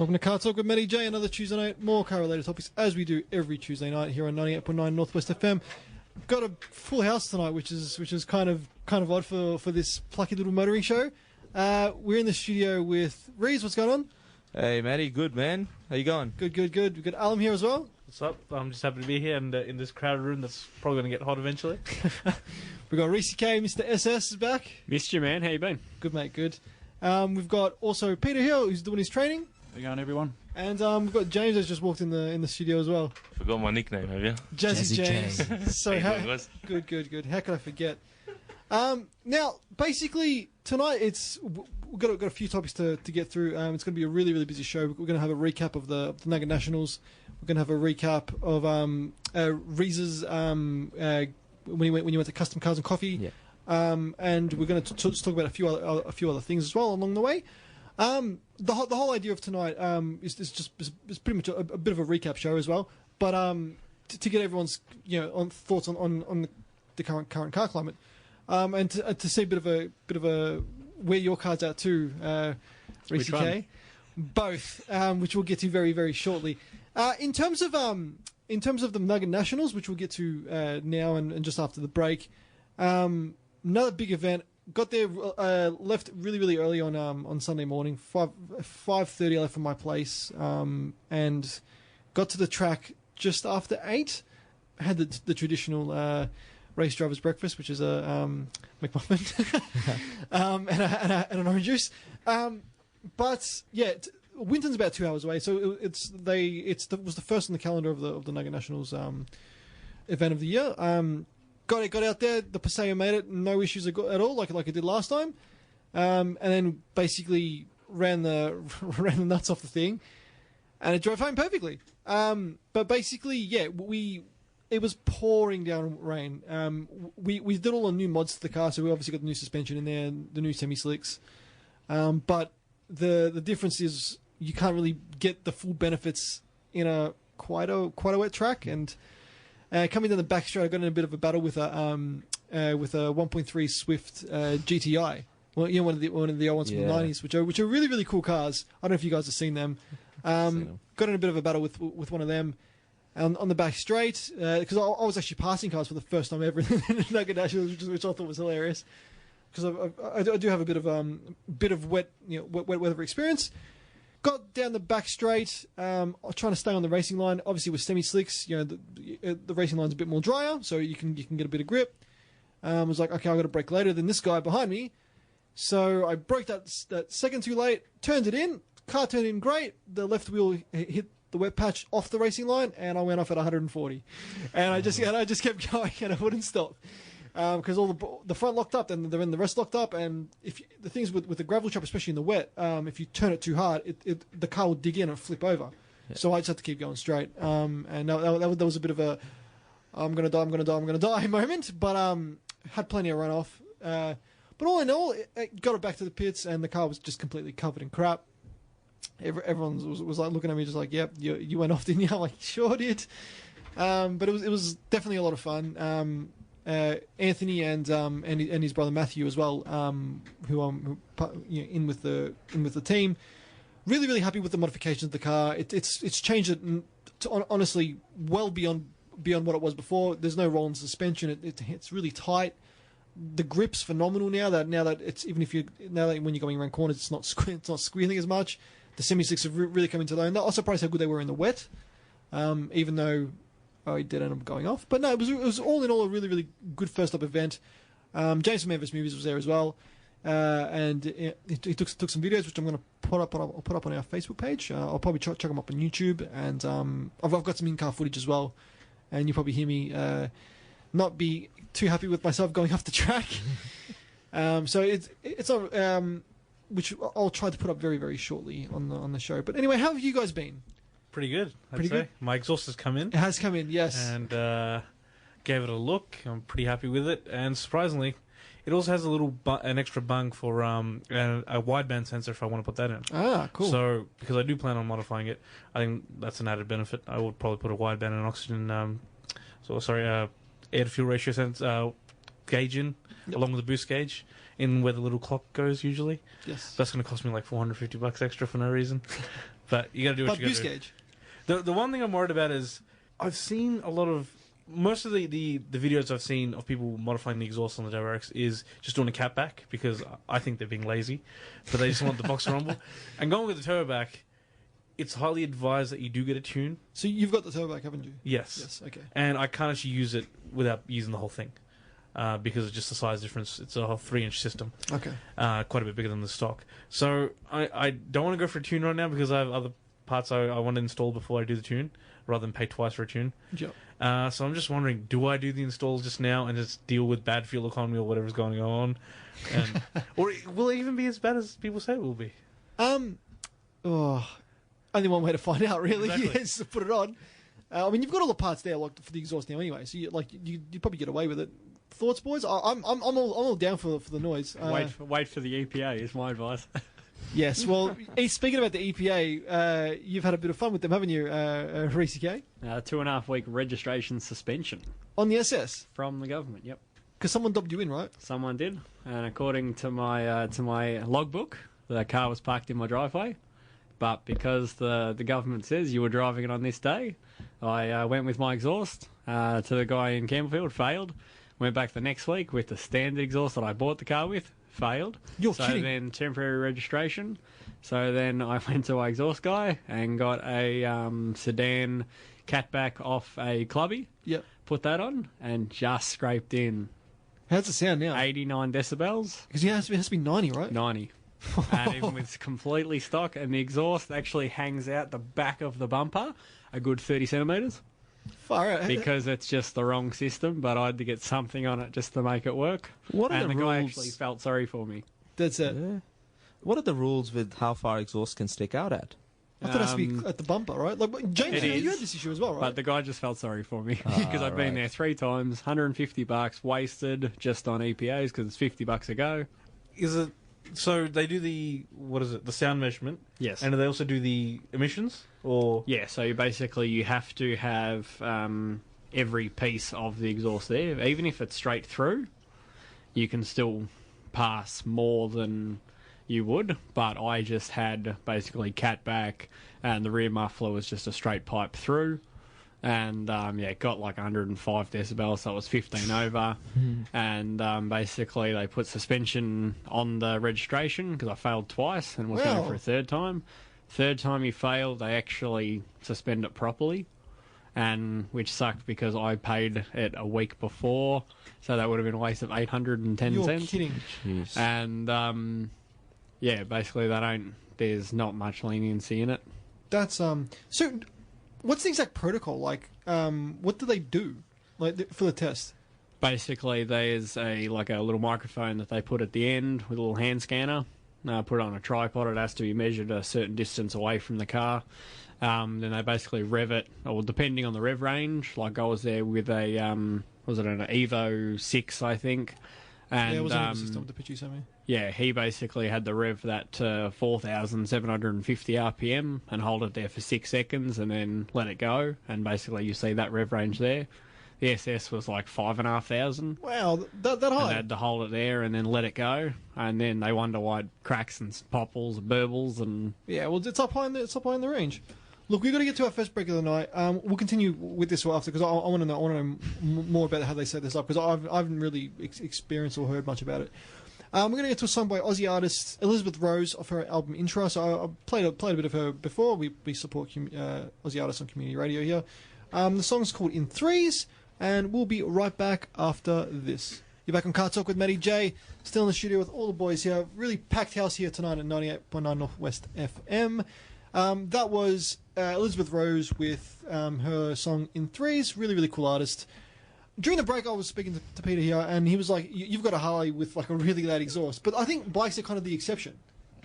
Welcome to CarTorque with Matty J, another Tuesday night, more car-related topics as we do every Tuesday night here on 98.9 Northwest FM. Got a full house tonight, which is kind of odd for this plucky little motoring show. We're in the studio with Rhys. What's going on? Hey Matty, good man. How you going? Good. We've got Alam here as well. What's up? I'm just happy to be here and in this crowded room that's probably going to get hot eventually. We've got Rhys K, Mr. SS is back. Missed you, man. How you been? Good, mate, good. We've got also Peter here, who's doing his training. How you going, everyone? And we've got James that's just walked in the studio as well. Forgot my nickname, have you? Jazzy James. So good. How could I forget? Now, basically, tonight we've got a few topics to get through. It's going to be a really, really busy show. We're going to have a recap of the Nugget Nationals. We're going to have a recap of Rhys's when you went to Custom Cars and Coffee. Yeah. And we're going to talk about a few other things as well along the way. The whole idea of tonight is pretty much a bit of a recap show as well. But to get everyone's thoughts on the current car climate, and to see a bit of a where your car's at too, Rhys K. Both, which we'll get to very, very shortly. In terms of the Nugget Nationals, which we'll get to now and just after the break, another big event. Got there, left really, really early on Sunday morning. 5:30 I left from my place, and got to the track just after 8. Had the traditional race driver's breakfast, which is a McMuffin and an orange juice. But yeah, Winton's about 2 hours away, so it was the first on the calendar of the Nugget Nationals event of the year. Got out there. The Paseo made it. No issues at all, like it did last time. And then basically ran the nuts off the thing, and it drove home perfectly. But basically, yeah, it was pouring down rain. We did all the new mods to the car, so we obviously got the new suspension in there, and the new semi slicks. But the difference is you can't really get the full benefits in a quite a wet track. And coming down the back straight, I got in a bit of a battle with a 1.3 Swift GTI. Well, one of the old ones from the 90s, which are really, really cool cars. I don't know if you guys have seen them. Got in a bit of a battle with one of them on the back straight, because I was actually passing cars for the first time ever in the Nugget Nationals, which I thought was hilarious. Because I do have a bit of wet weather experience. Got down the back straight, trying to stay on the racing line. Obviously, with semi slicks, the racing line's a bit more drier, so you can get a bit of grip. I was like, okay, I've got to brake later than this guy behind me. So I broke that second too late, turned it in. Car turned in great. The left wheel hit the wet patch off the racing line, and I went off at 140. And I just kept going, and I wouldn't stop. Because all the front locked up, and then the rest locked up, and the things with the gravel trap, especially in the wet, if you turn it too hard, the car will dig in and flip over. Yeah. So I just had to keep going straight. And that was a bit of a I'm gonna die moment, but had plenty of runoff. But all in all, it got it back to the pits, and the car was just completely covered in crap. Everyone was like looking at me, just like, "Yep, you went off, didn't you?" I'm like, "Sure did." But it was definitely a lot of fun. Anthony and his brother Matthew as well, who in with the team. Really, really happy with the modifications of the car. It's changed it to, honestly, well beyond what it was before. There's no roll in suspension. It's really tight. The grip's phenomenal now that it's now that when you're going around corners, it's not squealing as much. The semi slicks have really come into their own. I was surprised how good they were in the wet, even though. Oh, he did end up going off. But no, it was all in all a really, really good first up event. James from Memphis Movies was there as well. And he took some videos, which I'm going to put up on our Facebook page. I'll probably check them up on YouTube. And I've got some in-car footage as well. And you'll probably hear me not be too happy with myself going off the track. So it's which I'll try to put up very, very shortly on the show. But anyway, how have you guys been? Pretty good, I'd say. My exhaust has come in. It has come in, yes. And gave it a look. I'm pretty happy with it. And surprisingly, it also has an extra bung for a wideband sensor if I want to put that in. Ah, cool. So, because I do plan on modifying it, I think that's an added benefit. I would probably put a wideband and oxygen, air-to-fuel ratio gauge in, along with the boost gauge, in where the little clock goes usually. Yes. That's going to cost me like $450 extra for no reason. But you got to do what But you got to do. gauge. The one thing I'm worried about is I've seen a lot of most of the videos I've seen of people modifying the exhaust on the WRX is just doing a catback because I think they're being lazy, but they just want the box to rumble. And going with the turboback, it's highly advised that you do get a tune. So you've got the turboback, haven't you? Yes. Yes. Okay. And I can't actually use it without using the whole thing because of just the size difference. It's a whole 3-inch system. Okay. Quite a bit bigger than the stock. So I don't want to go for a tune right now because I have other parts I want to install before I do the tune, rather than pay twice for a tune. Yep. So I'm just wondering, do I do the installs just now and just deal with bad fuel economy or whatever's going on? And, or will it even be as bad as people say it will be? Only one way to find out, really, Exactly. is to put it on. I mean, you've got all the parts there, like for the exhaust now, anyway. So you probably get away with it. Thoughts, boys? I'm all down for the noise. Wait for the EPA is my advice. Yes. Well, speaking about the EPA, you've had a bit of fun with them, haven't you, Rhys? 2.5 week registration suspension On the SS, from the government. Yep, because someone dubbed you in, right? someone did, and according to my logbook, the car was parked in my driveway. But because the government says you were driving it on this day, I went with my exhaust to the guy in Campbellfield, failed. Went back the next week with the standard exhaust that I bought the car with, failed. You're so kidding. Then temporary registration. So then I went to my exhaust guy and got a sedan catback off a clubby. Yep. Put that on and just scraped in How's it sound now? 89 decibels, Because it has to be 90, right? 90. And even with completely stock, and the exhaust actually hangs out the back of the bumper a good 30 centimetres Far out. because it's just the wrong system, but I had to get something on it just to make it work. What are And the the guy rules? actually felt sorry for me. That's it. Yeah. What are the rules with how far exhaust can stick out at? I thought it has to be at the bumper, right? Like James, It you is. had this issue as well, right? But the guy just felt sorry for me because I've been right. there 3 times, $150 wasted just on EPAs because it's $50 a go. Is it so they do the sound measurement? Yes. And do they also do the emissions or Yeah, so you have to have every piece of the exhaust there. Even if it's straight through, you can still pass more than you would. But I just had basically cat back, and the rear muffler was just a straight pipe through. And it got like 105 decibels, so it was 15 over. And basically, they put suspension on the registration because I failed twice and was Wow. going for a third time. Third time you fail, they actually suspend it properly, and which sucked because I paid it a week before, so that would have been a waste of 810 You're cents. kidding. Jeez. And basically there's not much leniency in it. That's So, what's the exact protocol like? What do they do, like for the test? Basically, there's a little microphone that they put at the end with a little hand scanner. Put it on a tripod. It has to be measured a certain distance away from the car. Then they basically rev it, or depending on the rev range. Like I was there with an Evo 6, I think. And Yeah, it was on the system. The picture you sent me. yeah, he basically had to rev that to 4,750 RPM and hold it there for 6 seconds and then let it go. And basically, you see that rev range there. The SS was like 5,500. Wow, that And high. they had to hold it there and then let it go. And then they wonder why it cracks and popples and burbles and... Yeah, well, it's up high in the range. Look, we've got to get to our first break of the night. We'll continue with this after because I want to know more about how they set this up because I haven't really experienced or heard much about it. We're going to get to a song by Aussie artist Elizabeth Rose off her album Intro. So I played a bit of her before. We support Aussie artists on community radio here. The song's called In Threes, and we'll be right back after this. You're back on CarTorque with Matty J, still in the studio with all the boys here. Really packed house here tonight at 98.9 Northwest FM. That was Elizabeth Rose with her song In Threes. Really, really cool artist. During the break, I was speaking to Peter here, and he was like, "You've got a Harley with like a really loud exhaust." But I think bikes are kind of the exception.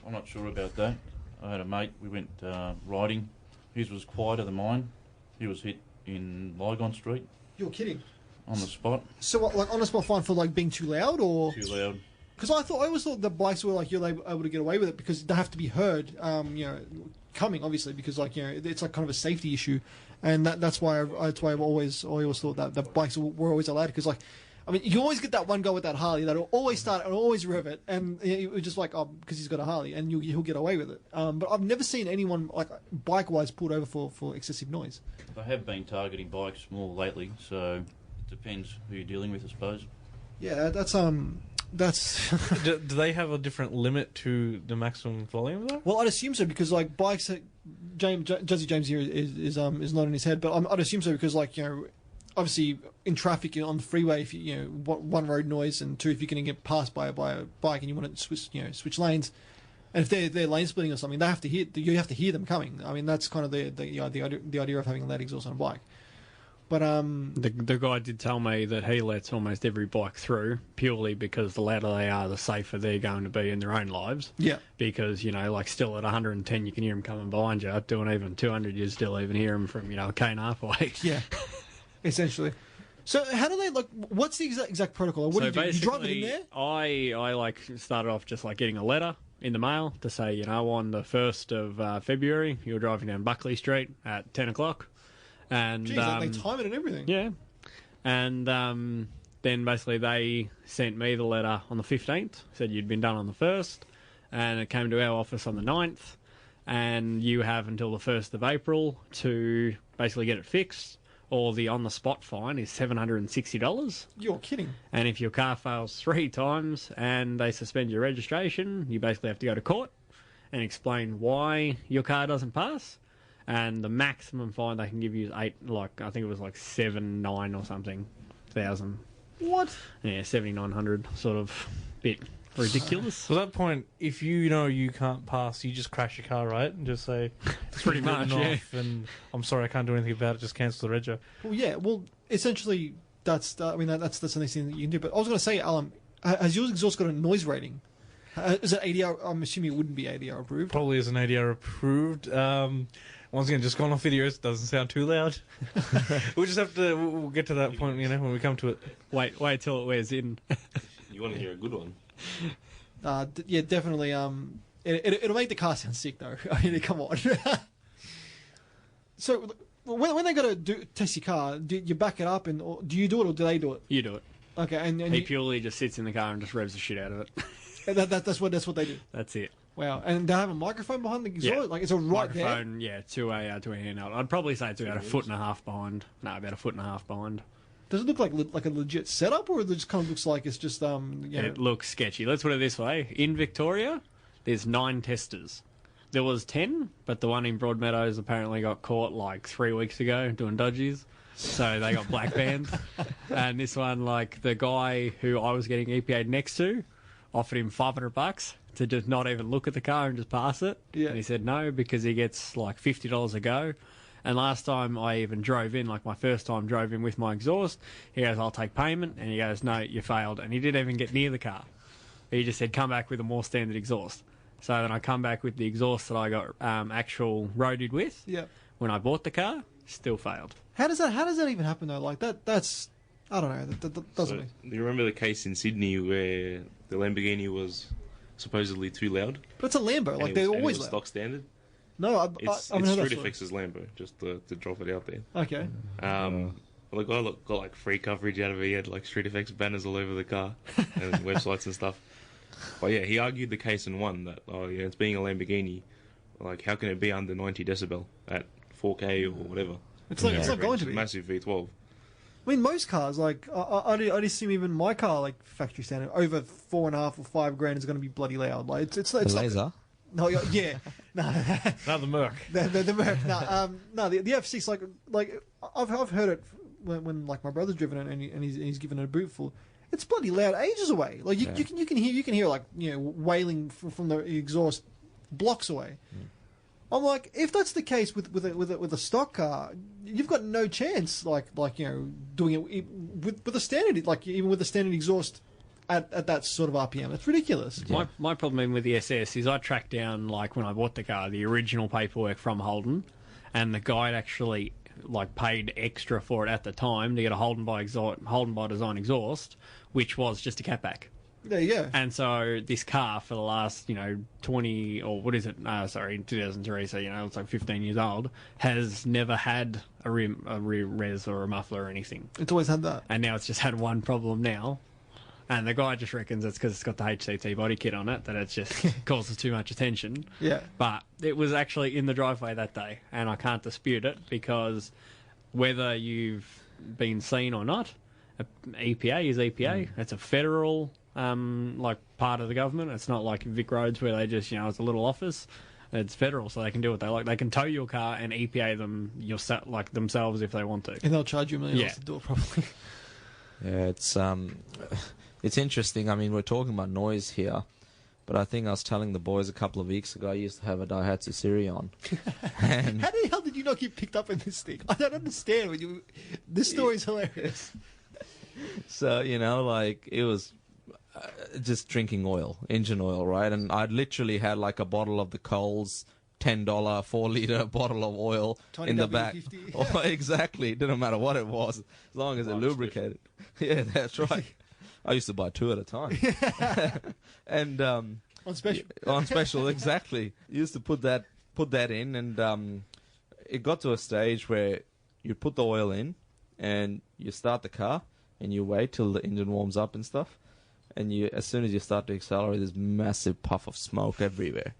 I'm not sure about that. I had a mate, we went riding. His was quieter than mine. He was hit in Lygon Street You're kidding. on the spot. So, what, like, on a spot fine for like being too loud, or Too loud. because I always thought the bikes were like you're able to get away with it because they have to be heard. Coming obviously because it's like kind of a safety issue, and that's why I always thought that the bikes were always allowed because like I mean, you always get that one guy with that Harley that'll always start and always rev it, and it's just like, because he's got a Harley, and he'll get away with it. But I've never seen anyone, like, bike-wise pulled over for excessive noise. They have been targeting bikes more lately, so it depends who you're dealing with, I suppose. Yeah, that's... do they have a different limit to the maximum volume, though? Well, I'd assume so, because, like, bikes... Jazzy James here is not in his head, but I'd assume so because, like, you know, obviously in traffic on the freeway, if you know, one, road noise, and two, if you're going to get passed by a bike and you want to switch lanes, and if they're lane splitting or something, you have to hear them coming. I mean, that's kind of the idea of having a loud exhaust on a bike. But the guy did tell me that he lets almost every bike through purely because the louder they are, the safer they're going to be in their own lives. Yeah. Because, you know, like still at 110, you can hear them coming behind you. Doing even 200, you still even hear them from, you know, a K&a away. Yeah. Essentially. So how do they, like, what's the exact protocol? What do you do? You drive it in there? I like started off just like getting a letter in the mail to say, you know, on the 1st of February, you're driving down Buckley Street at 10 o'clock. And jeez, they time it and everything. Yeah. And then basically they sent me the letter on the 15th, said you'd been done on the 1st, and it came to our office on the 9th, and you have until the 1st of April to basically get it fixed, or the on-the-spot fine is $760. You're kidding. And if your car fails 3 times and they suspend your registration, you basically have to go to court and explain why your car doesn't pass. And the maximum fine they can give you is I think it was like 7,900 or something thousand. What? Yeah, 7,900, sort of bit ridiculous. So at that point, if you know you can't pass, you just crash your car, right? And just say, Pretty much, yeah. off, and I'm sorry, I can't do anything about it, just cancel the reg. Well, yeah, essentially, that's the next thing that you can do. But I was going to say, Alan, has yours exhaust got a noise rating? Is it ADR? I'm assuming it wouldn't be ADR approved. Probably isn't ADR approved. Once again, just gone off videos, doesn't sound too loud. We'll get to that point, you know, when we come to it. Wait till it wears in. You want to hear a good one? Yeah, definitely. It'll make the car sound sick, though. I mean, come on. So, when they got to test your car, do you back it up, or do you do it, or do they do it? You do it. Okay, and he purely just sits in the car and just revs the shit out of it. That's what they do. That's it. Wow, and they have a microphone behind the exhaust? Yeah. Like, it's a right microphone, there? Yeah, to a handheld. I'd probably say it's about a foot and a half behind. No, about a foot and a half behind. Does it look like a legit setup, or it just kind of looks like it's just It looks sketchy. Let's put it this way: in Victoria, there's 9 testers. There was 10, but the one in Broadmeadows apparently got caught like 3 weeks ago doing dodgies, so they got black banned. And this one, like the guy who I was getting EPA'd next to, offered him $500 to just not even look at the car and just pass it. Yeah. And he said no because he gets like $50 a go. And last time I even drove in, like my first time drove in with my exhaust, he goes, I'll take payment. And he goes, no, you failed. And he didn't even get near the car. He just said, come back with a more standard exhaust. So then I come back with the exhaust that I got actual roaded with. Yeah. When I bought the car, still failed. How does that even happen, though? Like, that's... I don't know. That doesn't... Do you remember the case in Sydney where the Lamborghini was supposedly too loud? But it's a Lambo. Like, they're always loud. Stock standard? No, It's I've heard that Streetifex's Lambo, just to drop it out there. Okay. The guy got like free coverage out of it. He had like Streetifex banners all over the car and websites and stuff. But yeah, he argued the case and won that. Oh yeah, it's being a Lamborghini. Like, how can it be under 90 decibel at 4K or whatever? It's not going to be. Massive V12. I mean, most cars, like, I'd assume even my car, like, factory standard, over $4.5 or $5 grand is going to be bloody loud. Like, it's laser? No, yeah. No. Not the Merc. The Merc. No, the F6, like I've heard it when like, my brother's driven it and he's given it a boot full. It's bloody loud ages away. Like, you can hear, like, you know, wailing from the exhaust blocks away. I'm like, if that's the case with a stock car, you've got no chance. Like you know, doing it with a standard, like even with a standard exhaust at that sort of RPM, it's ridiculous. Yeah. My problem even with the SS is I tracked down, like when I bought the car, the original paperwork from Holden, and the guy had actually like paid extra for it at the time to get a Holden by Design exhaust, which was just a catback. There you go. And so this car for the last, 20, or what is it? 2003, so, it's like 15 years old, has never had a rear res or a muffler or anything. It's always had that. And now it's just had one problem now. And the guy just reckons it's because it's got the HCT body kit on it that it just causes too much attention. Yeah. But it was actually in the driveway that day, and I can't dispute it because whether you've been seen or not, EPA is EPA. It's a federal part of the government. It's not like Vic Roads where they just it's a little office. It's federal, so they can do what they like. They can tow your car and EPA them themselves if they want to. And they'll charge you $1 million to do it properly. Yeah, it's interesting. I mean, we're talking about noise here, but I think I was telling the boys a couple of weeks ago I used to have a Daihatsu Sirion. And how the hell did you not get picked up in this thing? I don't understand. This story's hilarious. So, it was just drinking oil, engine oil, right? And I literally had like a bottle of the Coles $10 4-liter bottle of oil Tiny in the W50. back. Oh, exactly. It didn't matter what it was, as long as it lubricated. Yeah, that's right. I used to buy 2 at a time. And on special. On special, exactly. Used to put that in, and it got to a stage where you put the oil in, and you start the car, and you wait till the engine warms up and stuff, and as soon as you start to accelerate, there's massive puff of smoke everywhere,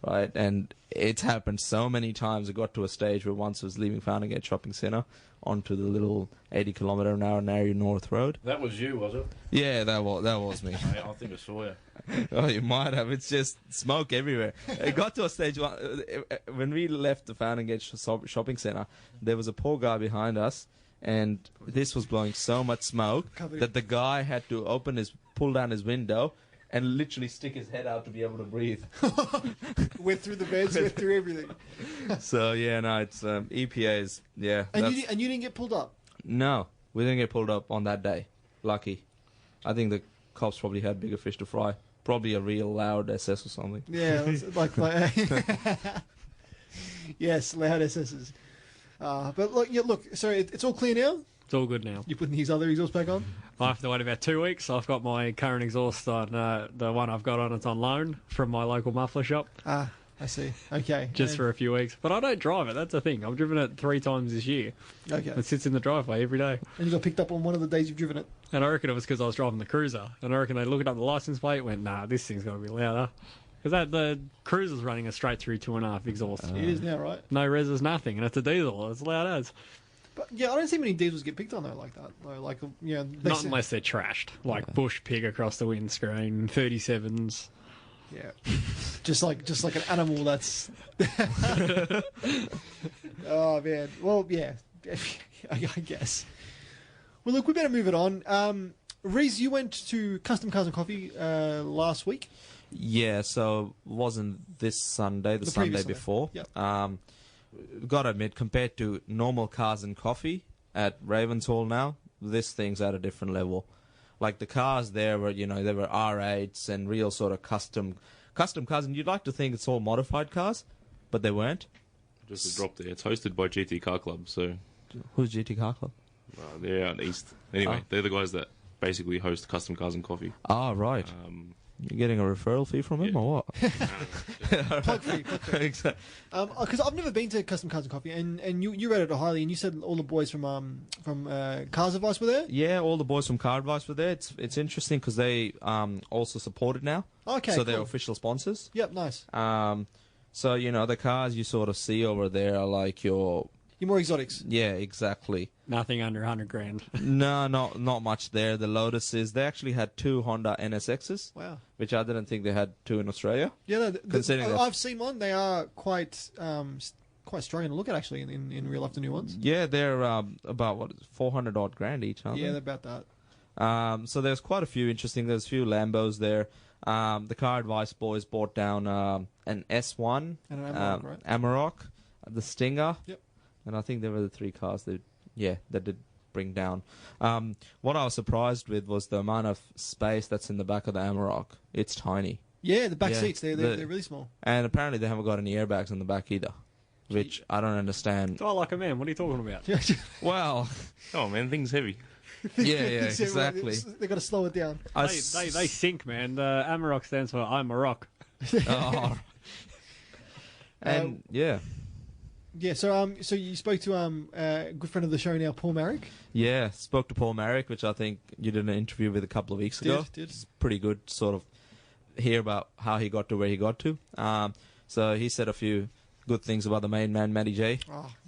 right? And it's happened so many times. It got to a stage where once I was leaving Fountain Gate Shopping Centre onto the little 80-kilometre-an-hour Narry North Road. That was you, was it? Yeah, that was me. I think I saw you. Oh, you might have. It's just smoke everywhere. It got to a stage when we left the Fountain Gate Shopping Centre, there was a poor guy behind us, and this was blowing so much smoke that the guy had to pull down his window and literally stick his head out to be able to breathe. Went through the vents, went through everything. So, yeah, no, it's EPA's, yeah. And you didn't get pulled up? No, we didn't get pulled up on that day. Lucky. I think the cops probably had bigger fish to fry. Probably a real loud SS or something. Yeah, like yes, loud SSs. But look, so it's all clear now? It's all good now. You putting his other exhaust back on? I have to wait about 2 weeks. I've got my current exhaust on, the one I've got on, it's on loan from my local muffler shop. Ah, I see. Okay. Just for a few weeks. But I don't drive it, that's the thing. I've driven it 3 times this year. Okay. It sits in the driveway every day. And you got picked up on one of the days you've driven it? And I reckon it was because I was driving the Cruiser. And I reckon they looked up the license plate, went, nah, this thing's got to be louder. Because the Cruiser's running a straight through 2.5 exhaust. It is now, right? No reses, nothing. And it's a diesel. It's loud as. But yeah, I don't see many diesels get picked on though like that. Though, like not unless they're trashed, like bush pig across the windscreen, 37s. Yeah, just like an animal that's. Oh man, well yeah, I guess. Well, look, we better move it on. Rhys, you went to Custom Cars and Coffee last week. Yeah, so it wasn't this Sunday, the Sunday before. Yep. Gotta admit, compared to normal Cars and Coffee at Ravensall now, this thing's at a different level. Like the cars there were, they were R8s and real sort of custom cars, and you'd like to think it's all modified cars, but they weren't. Just a drop there. It's hosted by GT Car Club, so... Who's GT Car Club? They're out east. Anyway, they're the guys that basically host Custom Cars and Coffee. Ah, right. You're getting a referral fee from him, or what? Plug free. Exactly. Because I've never been to Custom Cars and Coffee, and you rated it highly, and you said all the boys from Cars Advice were there. Yeah, all the boys from Car Advice were there. It's interesting because they also support it now. Okay, so they're official sponsors. Yep, nice. So the cars you sort of see over there are like your more exotics. Yeah, exactly. Nothing under 100 grand. No, not much there. The Lotuses, they actually had 2 Honda NSXs. Wow. Which I didn't think they had 2 in Australia. Yeah, I've seen one. They are quite striking to look at actually in real life, the new ones. Yeah, they're about 400 odd grand each, aren't they? Yeah, they're about that. So there's quite a few interesting. There's a few Lambos there. The Car Advice boys brought down an S1, and an Amarok, right? Amarok, the Stinger. Yep. And I think there were the 3 cars that did bring down. What I was surprised with was the amount of space that's in the back of the Amarok. It's tiny. Yeah, the back seats, they're really small. And apparently they haven't got any airbags in the back either, which I don't understand. Oh, like a man. What are you talking about? Well... Oh, man, thing's heavy. Yeah, Exactly. exactly. They got to slow it down. They sink, man. The Amarok stands for I'm a rock. Oh. And yeah. Yeah. So you spoke to a good friend of the show now, Paul Marrick. Yeah, spoke to Paul Marrick, which I think you did an interview with a couple of weeks ago. Did. It's pretty good, sort of, hear about how he got to where he got to. So he said a few good things about the main man, Matty J.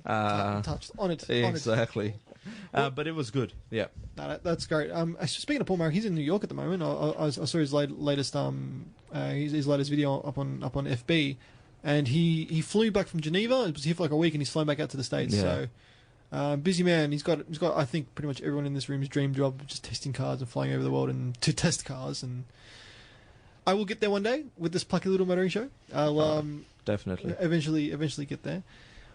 Touched on it. Exactly. But it was good. Yeah. No, that's great. Speaking of Paul Marrick, he's in New York at the moment. I saw his latest his latest video up on FB, and he flew back from Geneva. He was here for like a week, and he's flown back out to the States. Yeah. So busy man. He's got I think pretty much everyone in this room's dream job, just testing cars and flying over the world and to test cars. And I will get there one day with this plucky little motoring show. I'll Definitely. eventually get there.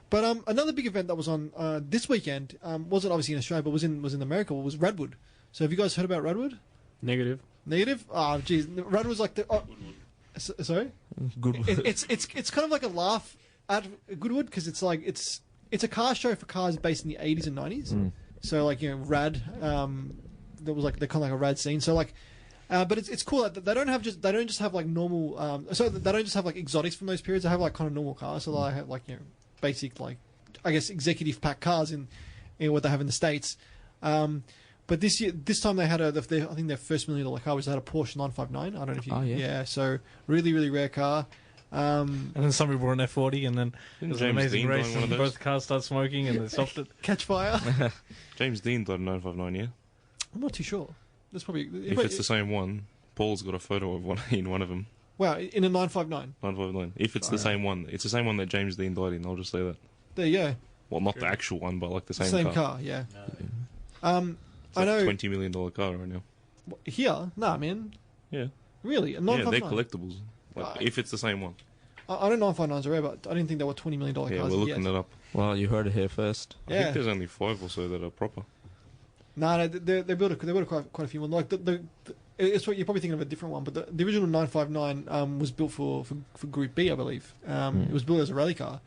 But another big event that was on this weekend wasn't obviously in Australia, but was in America. Was Radwood. So have you guys heard about Radwood? Negative. Negative? Oh, geez, Radwood's like the. Sorry. Good. It's kind of like a laugh at Goodwood because it's like it's a car show for cars based in the 80s and 90s. So like rad. There was like they're kind of like a rad scene. So like. But it's cool that they don't just have like normal so they don't just have like exotics from those periods. They have like kind of normal cars. So they have like basic like I guess executive pack cars in what they have in the States. But this time they had I think their first $1 million car was they had a Porsche 959. I don't know if you yeah. So really rare car. And then somebody brought an F40, and then it was an James amazing Dean race, doing one of and those? both cars started smoking, and they stopped it. Catch fire. James Dean died in 959, yeah? I'm not too sure. That's probably If it's the same one, Paul's got a photo of one in one of them. wow in a 959. 959. If it's the same one, it's the same one that James Dean died in, I'll just say that. There you go. Well, not the actual one, but like the same, Same car. car, yeah. It's I like know $20 million car right now. here. Nah, man. Yeah. Really? A Yeah, 959. they're collectibles. Like, if it's the same one. I know 959s are rare, but I didn't think they were $20 million cars. Yeah, we're looking yet. that up. Well, you heard it here first. I Yeah. think there's only 5 or so that are proper. No, they built quite a few more. Like it's what you're probably thinking of a different one, but the original 959 was built for Group B, I believe. It was built as a rally car,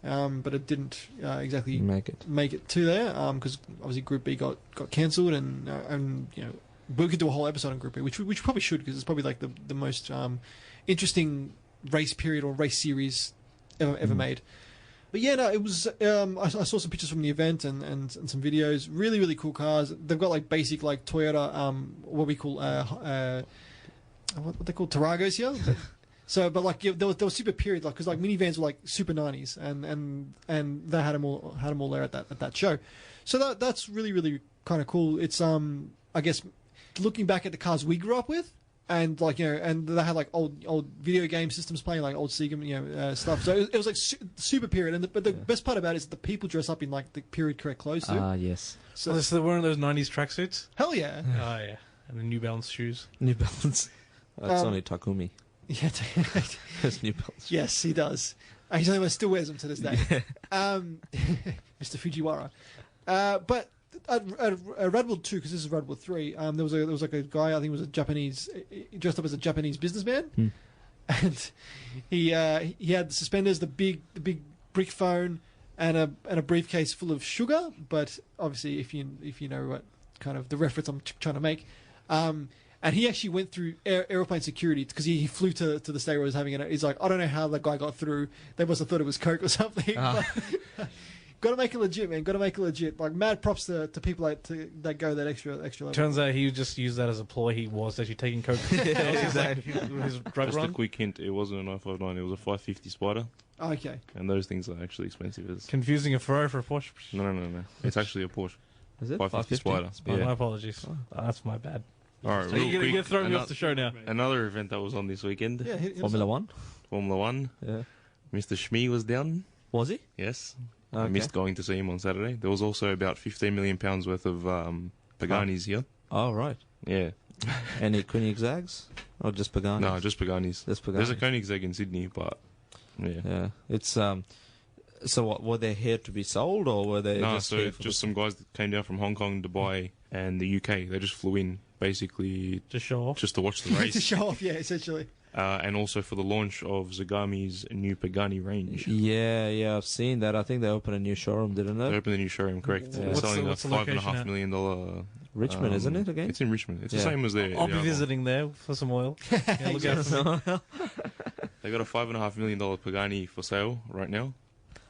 but it didn't exactly make it to there because obviously Group B got cancelled, and we could do a whole episode on Group B, which we probably should because it's probably like the most interesting race period or race series ever made. But yeah, no, it was. I saw some pictures from the event and some videos. Really cool cars. They've got like basic like Toyota, what we call what they call Taragos here. So, but like there was super period, like because like minivans were like super 90s, and they had them all there at that show. So that's really kind of cool. It's I guess looking back at the cars we grew up with. And like and they had like old video game systems playing like old Sega stuff. So it was like super period. But the best part about it is that the people dress up in like the period correct clothes too. Yes. So So they're wearing those 90s tracksuits? hell yeah, Oh, yeah. And the New Balance shoes. New Balance. That's Um, only Takumi. yeah. That's New Balance. Yes, he does. He still wears them to this day. Mr. Fujiwara. But at Radwood 2, because this is Radwood 3, there was like a guy, I think it was a Japanese, he dressed up as a Japanese businessman, and he had the suspenders, the big brick phone, and a briefcase full of sugar. But obviously, if you know what kind of the reference I'm trying to make, and he actually went through airplane security because he flew to the state where he was having it. He's like, I don't know how that guy got through. They must have thought it was coke or something. Got to make it legit, man. Got to make it legit. Like mad props to people that go that extra level. Turns out he just used that as a ploy. He was actually taking coke. Exactly. His drug Just a run. quick hint, it wasn't a 959, it was a 550 Spider. Oh, okay. And those things are actually expensive. Confusing a Ferrari for a Porsche. No. It's actually a Porsche. Is it 550 Spider. Oh, Yeah. my apologies. Oh, that's my bad. Alright, So real you're going quick, to throw me off the show now. Another event that was on this weekend, Yeah, hit us Formula up. 1? Formula 1. Yeah. Mr. Shmee was down. Was he? Yes. I Okay. missed going to see him on Saturday. There was also about £15 million worth of Paganis here. Oh, right. Yeah. Any Koenigsegg's? Or just Pagani? No, just Paganis. Just Pagani. There's a Koenigsegg in Sydney, but yeah. Yeah. It's, so what, were they here to be sold, or were they No, just so here for just some guys that came down from Hong Kong, Dubai, and the UK. They just flew in, basically, Just show off. just to watch the to race. show off, yeah, essentially. And also for the launch of Zagami's new Pagani range. Yeah, I've seen that. I think they opened a new showroom, didn't They they? opened the new showroom, correct? Yeah. They're What's selling the a location $5.5 at? million Richmond, isn't it, again? It's in Richmond. It's Yeah. the same as their. I'll the be other visiting there for some oil. Yeah, look out for me. one. They got a $5.5 million Pagani for sale right now.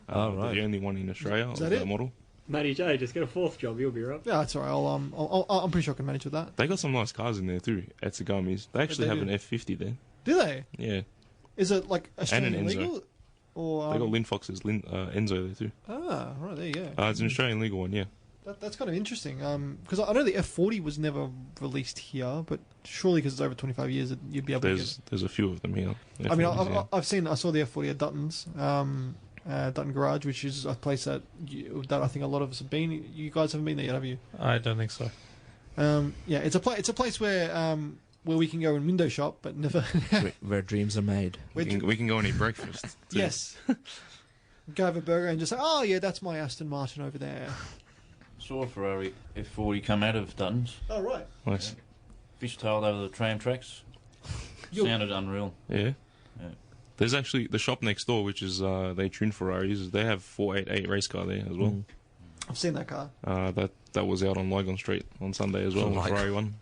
Oh, right. The only one in Australia Is of that that it? model. Matty J, just get a fourth job, you'll be right. Yeah, that's alright. I'm pretty sure I can manage with that. They got some nice cars in there too. At Tsugami's, they actually They have do. an F50 there. Do they? Yeah, Is it like Australian an Enzo. legal? Or they got Lynn Fox's Enzo there too. right, there you go. It's an Australian legal one. Yeah, That's kind of interesting. Because I know the F40 was never released here, but surely because it's over 25 years, you'd be able to get. there's a few of them here. I mean, F40s, yeah. I saw the F40 at Dutton's, Dutton Garage, which is a place that I think a lot of us have been. You guys haven't been there yet, have you? I don't think so. Yeah, it's a place where we can go and window shop, but never. Where dreams are made. we can go and eat breakfast. too. Yes. Go have a burger and just say, oh yeah, that's my Aston Martin over there. Saw a Ferrari F40 come out of Duttons, Oh right. Nice. fishtailed over the tram tracks. You're- Sounded unreal. Yeah. Yeah. There's actually the shop next door, which is they tune Ferraris. They have 488 race car there as well. Mm. I've seen that car. That was out on Lygon Street on Sunday as well. Oh, The Lygon. Ferrari one.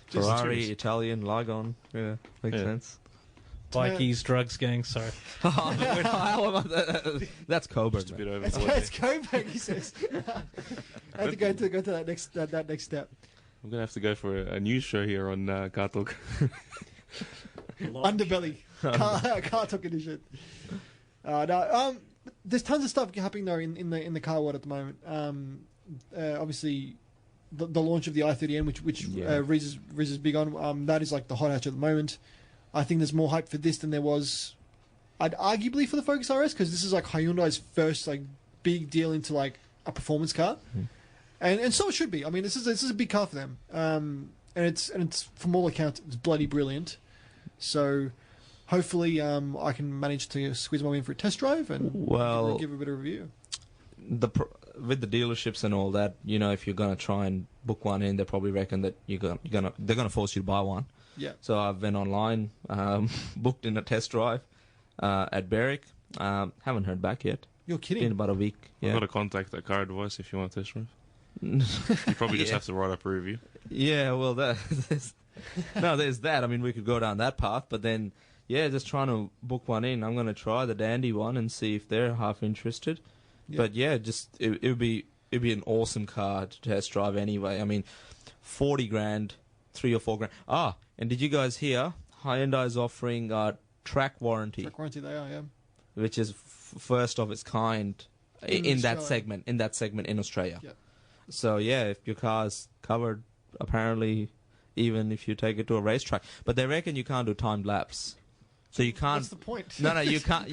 Ferrari, Italian, Lygon. Yeah, makes Yeah. sense. Bikies, drugs, gang, sorry. That's Coburn. Just a bit over. It's Coburn, he says. I have to go to that next step. I'm gonna have to go for a news show here on CarTorque. Underbelly, CarTorque edition. No, there's tons of stuff happening though in the car world at the moment. Obviously, the launch of the i30N, which Yeah. Rhys is big on. That is like the hot hatch at the moment. I think there's more hype for this than there was, arguably for the Focus RS, because this is like Hyundai's first like big deal into like a performance car, and so it should be. I mean, this is a big car for them, and it's from all accounts it's bloody brilliant. So hopefully, I can manage to squeeze my way in for a test drive and Well, give a bit of review. With the dealerships and all that, if you're gonna try and book one in, they probably reckon that they're gonna force you to buy one. Yeah. So I've been online, booked in a test drive at Berwick. Haven't heard back yet. You're Been kidding. about a week. I've Yeah. got to contact that car advice if you want a test drive. You probably just Yeah. have to write up a review. Yeah, well, there's that. I mean, we could go down that path, but then, just trying to book one in. I'm going to try the Dandy one and see if they're half interested. Yeah. But it would be an awesome car to test drive anyway. I mean, 40 grand, 3 or 4 grand. And did you guys hear Hyundai is offering track warranty, Track warranty they are, yeah. which is first of its kind in that Australia. segment in Australia. Yeah. So if your car's covered, apparently, even if you take it to a racetrack, but they reckon you can't do timed laps. So you can't. What's the point? No, you can't.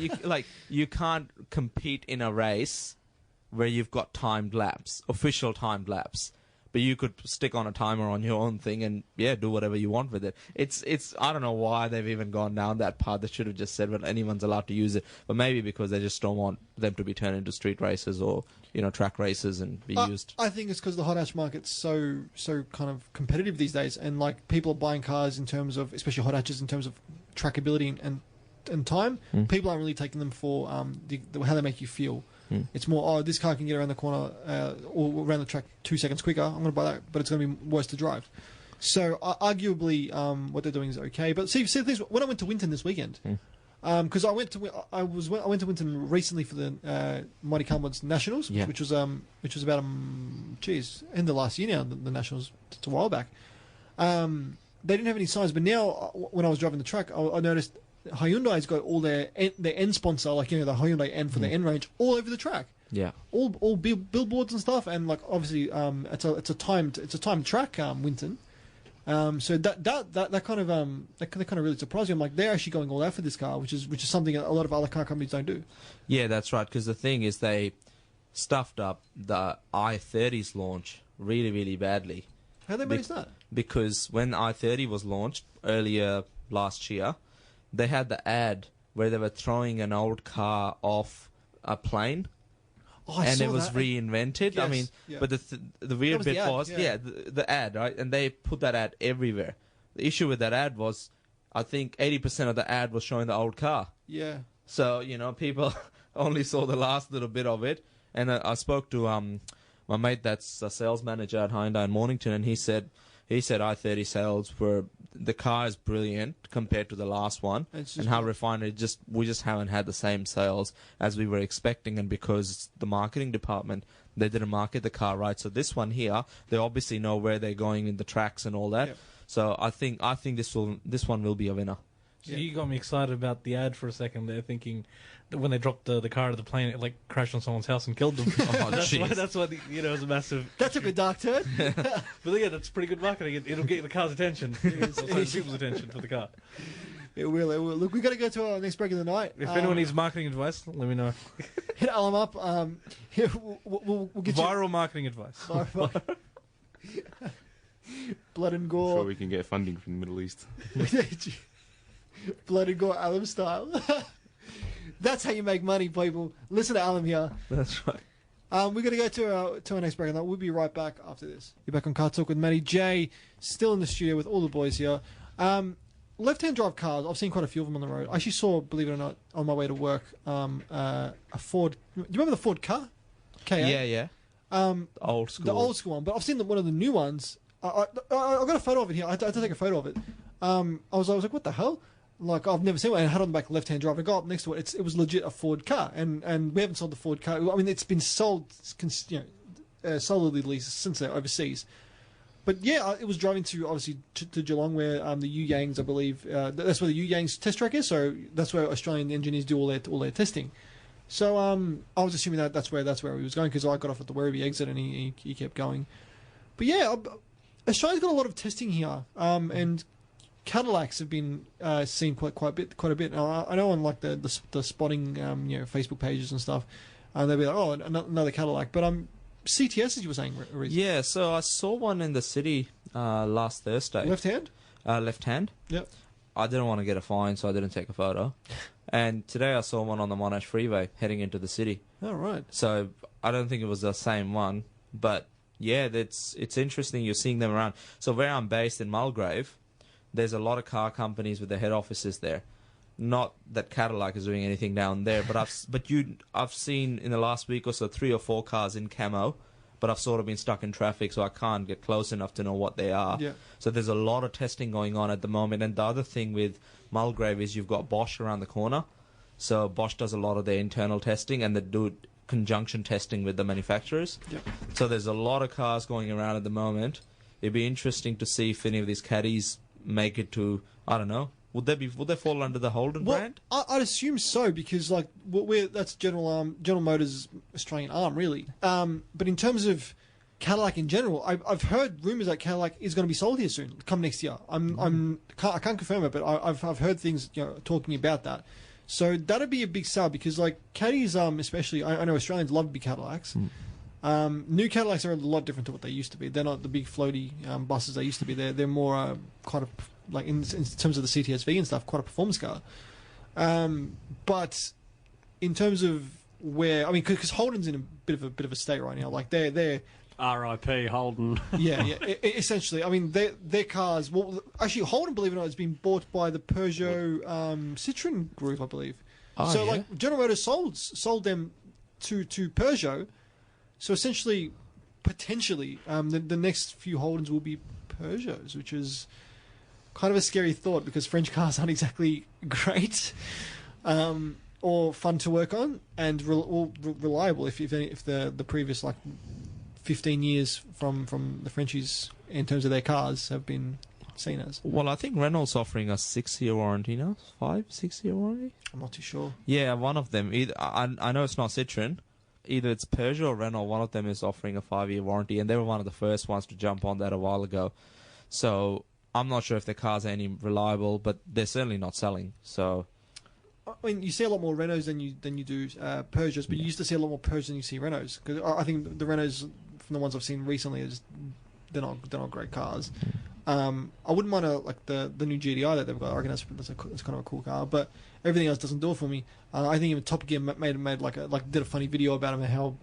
You can't compete in a race where you've got timed laps, official timed laps. But you could stick on a timer on your own thing and do whatever you want with it. It's I don't know why they've even gone down that path. They should have just said, well, anyone's allowed to use it. But maybe because they just don't want them to be turned into street races or track races and be used. I think it's because the hot hatch market's so kind of competitive these days, and like people are buying cars in terms of, especially hot hatches, in terms of trackability and time. People aren't really taking them for how they make you feel. It's more, this car can get around the corner or around the track 2 seconds quicker. I'm going to buy that, but it's going to be worse to drive. So arguably, what they're doing is okay. But see things. When I went to Winton this weekend, because I went to Winton recently for the Mighty Cumberland's Nationals, which was about end of last year now. The Nationals, it's a while back. They didn't have any signs, but now when I was driving the track, I noticed Hyundai's got all their end sponsor, like the Hyundai N for the N range, all over the track. Yeah. All billboards and stuff, and like obviously it's a timed track, Winton. So that kind of really surprised me. I'm like, they're actually going all out for this car, which is something a lot of other car companies don't do. Yeah, that's right. Because the thing is, they stuffed up the i30's launch really, really badly. How they manage that? Because when i30 was launched earlier last year, they had the ad where they were throwing an old car off a plane. Oh, I and saw it was that. reinvented. Yes, I mean, yeah. but the weird was bit the ad, was, yeah. the ad, right? And they put that ad everywhere. The issue with that ad was, I think 80% of the ad was showing the old car. Yeah. So, people only saw the last little bit of it. And I spoke to my mate that's a sales manager at Hyundai in Mornington, and he said i30 sales were, the car is brilliant compared to the last one, and how refined we just haven't had the same sales as we were expecting, and because the marketing department, they didn't market the car right. So this one here, they obviously know where they're going in the tracks and all that. Yep. So I think this one will be a winner. So you got me excited about the ad for a second there, thinking that when they dropped the car out of the plane, it like crashed on someone's house and killed them. That's why it was a massive. That took a dark turn. But yeah, that's pretty good marketing. It'll get the car's attention. It'll get people's attention for the car. It will. Look, we've got to go to our next break of the night. If anyone needs marketing advice, let me know. Hit Alan up. Here, we'll get viral marketing advice. Blood and I'm gore. sure we can get funding from the Middle East. Blood and gore, Alan style. That's how you make money, people. Listen to Alan here. That's right. We're going to go to our next break, and we'll be right back after this. You're back on Car Talk with Matty J, still in the studio with all the boys here. Left-hand drive cars, I've seen quite a few of them on the road. I actually saw, believe it or not, on my way to work, a Ford. Do you remember the Ford car? K8? Yeah. Old school. The old school one, but I've seen one of the new ones. I got a photo of it here. I had to take a photo of it. I was like, what the hell? Like, I've never seen one. And I had on the back left-hand drive. I got up next to it. It was legit a Ford car, and we haven't sold the Ford car. I mean, it's been sold, solidly since they're overseas. But yeah, it was driving to Geelong, where the Yu-Yangs, I believe, that's where the Yu-Yangs test track is. So that's where Australian engineers do all their testing. So I was assuming that's where he was going, because I got off at the Werribee exit and he kept going. But yeah, Australia's got a lot of testing here, and Cadillacs have been seen quite a bit. Now, I know on like the spotting Facebook pages and stuff, they'll be like, oh, another Cadillac. But CTS, as you were saying, Rhys. Yeah, so I saw one in the city last Thursday. Left hand? Left hand. Yep. I didn't want to get a fine, so I didn't take a photo. And today I saw one on the Monash Freeway heading into the city. Oh, right. So I don't think it was the same one, but yeah, it's interesting. You're seeing them around. So where I'm based in Mulgrave, there's a lot of car companies with their head offices there. Not that Cadillac is doing anything down there, but I've seen in the last week or so 3 or 4 cars in camo, but I've sort of been stuck in traffic, so I can't get close enough to know what they are. Yeah. So there's a lot of testing going on at the moment. And the other thing with Mulgrave is you've got Bosch around the corner. So Bosch does a lot of their internal testing, and they do conjunction testing with the manufacturers. Yep. So there's a lot of cars going around at the moment. It'd be interesting to see if any of these caddies make it to, I don't know, would they fall under the Holden brand? I'd assume so, because like that's General Motors' Australian arm, really. But in terms of Cadillac in general, I've heard rumours that Cadillac is going to be sold here soon, come next year. I can't confirm it, but I've heard things talking about that. So that'd be a big sell, because like caddies, especially I know Australians love big Cadillacs. New Cadillacs are a lot different to what they used to be. They're not the big floaty buses they used to be. They're more quite a, like in terms of the CTSV and stuff, quite a performance car. But in terms of where, I mean, because Holden's in a bit of a state right now. Like they're R.I.P. Holden. yeah. Essentially, I mean, their cars. Well, actually, Holden, believe it or not, has been bought by the Peugeot Citroën group, I believe. Oh, so yeah? like General Motors sold them to Peugeot. So essentially, potentially, the next few Holdens will be Peugeots, which is kind of a scary thought, because French cars aren't exactly great or fun to work on, and reliable. If the previous like 15 years from the Frenchies in terms of their cars have been seen as. Well, I think Renault's offering a 6-year warranty now. 6-year warranty? I'm not too sure. Yeah, one of them. I know it's not Citroën. Either it's Peugeot or Renault. One of them is offering a 5-year warranty, and they were one of the first ones to jump on that a while ago. So I'm not sure if their cars are any reliable, but they're certainly not selling. So I mean, you see a lot more Renaults than you do Peugeots, but you used to see a lot more Peugeots than you see Renaults. Because I think the Renaults, from the ones I've seen recently, they're not great cars. I wouldn't mind like the new GDI that they've got. I reckon that's kind of a cool car, but everything else doesn't do it for me. I think even Top Gear made did a funny video about them and how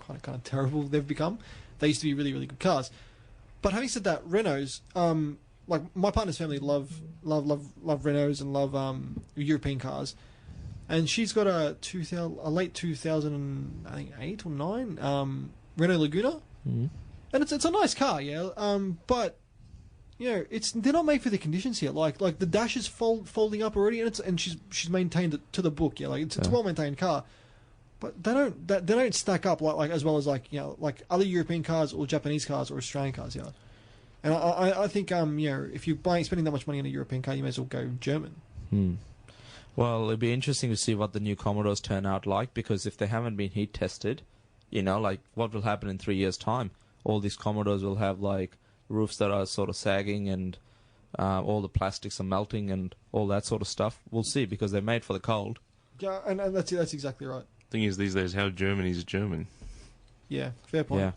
kind of terrible they've become. They used to be really, really good cars. But having said that, Renaults, like my partner's family love Renaults and love European cars, and she's got a late 2008 or 9 Renault Laguna. Mhm. and it's a nice car, yeah. But you know, they're not made for the conditions here. Like the dash is folding up already, and she's maintained it to the book. Yeah, like it's a well maintained car, but they don't stack up like as well as like like other European cars or Japanese cars or Australian cars. Yeah, and I think if you're spending that much money on a European car, you may as well go German. Well, it'd be interesting to see what the new Commodores turn out like, because if they haven't been heat tested, like what will happen in 3 years' time? All these Commodores will have like roofs that are sort of sagging, and all the plastics are melting and all that sort of stuff. We'll see, because they're made for the cold. Yeah, and that's exactly right. Thing is, these days, how Germany is German. Yeah, fair point. Yeah.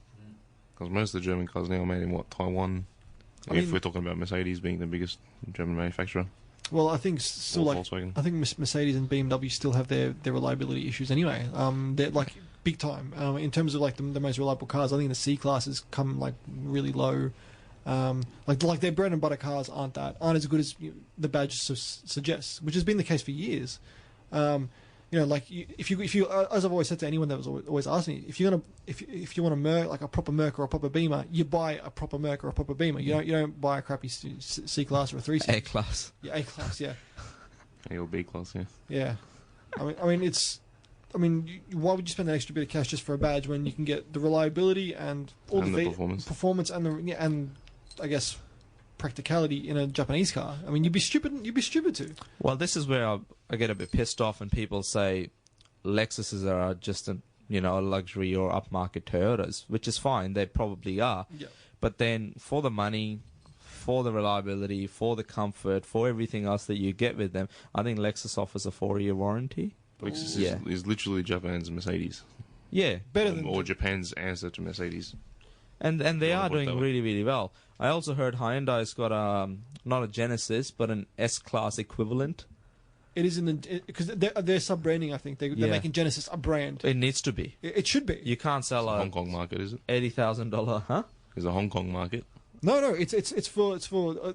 Because most of the German cars now are made in, Taiwan? If we're talking about Mercedes being the biggest German manufacturer. Well, I think still Or like Volkswagen. I think Mercedes and BMW still have their reliability issues anyway. They're like big time in terms of like the most reliable cars. I think the C classes come like really low. Like their bread and butter cars aren't as good as the badge suggests, which has been the case for years. Like if you as I've always said to anyone that was always asking me, if you want a Merc, like a proper Merc or a proper Beamer, you buy a proper Merc or a proper Beamer. You don't buy a crappy C class or a 3 A class. Yeah, A class. Yeah. A or B class, yeah. Yeah. Why would you spend an extra bit of cash just for a badge when you can get the reliability and all And the the performance and I guess practicality in a Japanese car? I mean, you'd be stupid to. Well, this is where I get a bit pissed off when people say Lexuses are just a luxury or upmarket Toyotas, which is fine. They probably are. Yeah. But then for the money, for the reliability, for the comfort, for everything else that you get with them, I think Lexus offers a 4-year warranty. Lexus Yeah. is literally Japan's Mercedes. Yeah. Better than Or Japan's answer to Mercedes. And they Yeah, are I'll put it doing that way. really, really well. I also heard Hyundai's got not a Genesis, but an S-Class equivalent. It is in the because they're sub-branding. I think they're Yeah. making Genesis a brand. It needs to be. It should be. You can't sell It's a a Hong Kong market, is it? $80,000, huh? It's a Hong Kong market. No, it's for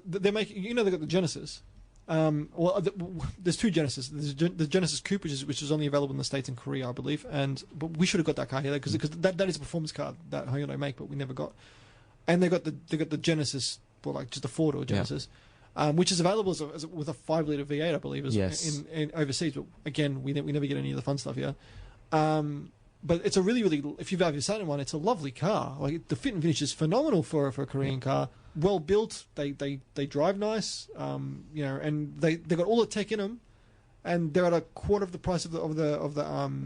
they're making. They got the Genesis. There's two Genesis. There's the Genesis Coupe, which is only available in the States and Korea, I believe. But we should have got that car here because that is a performance car that Hyundai make, but we never got. And they got the Genesis, or like just a 4-door Genesis, which is available with a 5-liter V8, I believe, Yes. in overseas. But again, we never get any of the fun stuff here. But it's a really, really, if you've ever sat in one, it's a lovely car. Like the fit and finish is phenomenal for a Korean car. Well built. They drive nice. And they got all the tech in them, and they're at a quarter of the price of the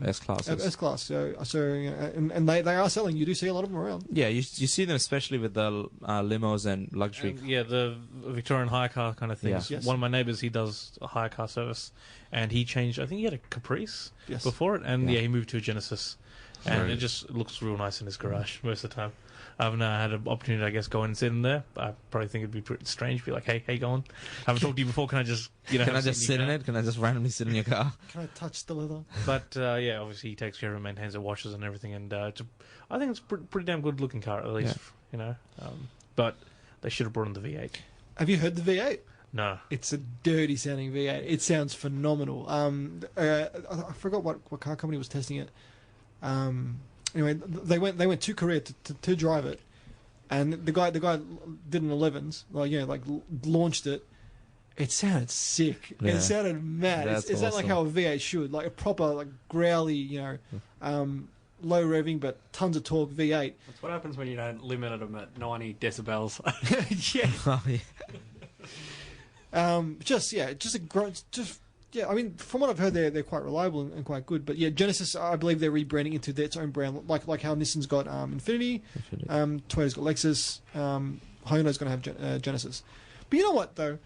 S-Classes. S-Class. So and they are selling. You do see a lot of them around. Yeah, you see them especially with the limos and luxury. And, yeah, the Victorian hire car kind of things. Yeah. Yes. One of my neighbours, he does a hire car service, and he changed. I think he had a Caprice Yes. before it, and Yeah. he moved to a Genesis, and Right. it just looks real nice in his garage most of the time. I've now had an opportunity, I guess, go in and sit in there. I probably think it'd be pretty strange. Be like, hey, how you going? Haven't talked to you before. Can I just, Can have I a just seat sit in your it? Can I just randomly sit in your car? Can I touch the leather? But yeah, obviously he takes care of it, maintains it, washes and everything, and I think it's a pretty damn good looking car, at least. But they should have brought in the V8. Have you heard the V8? No. It's a dirty sounding V8. It sounds phenomenal. I forgot what car company was testing it. Anyway, they went to Korea to drive it, and the guy did an 11s, launched it. It sounded sick. Yeah. It sounded mad. That's It's not like awesome. how a V8 should, like a proper growly, low revving but tons of torque V8. That's what happens when you don't limit them at 90 decibels. Yeah. Oh, yeah. I mean, from what I've heard, they're quite reliable and quite good. But yeah, Genesis, I believe they're rebranding into its own brand, like how Nissan's got Infiniti, Toyota's got Lexus, Hyundai's going to have Genesis. But you know what though,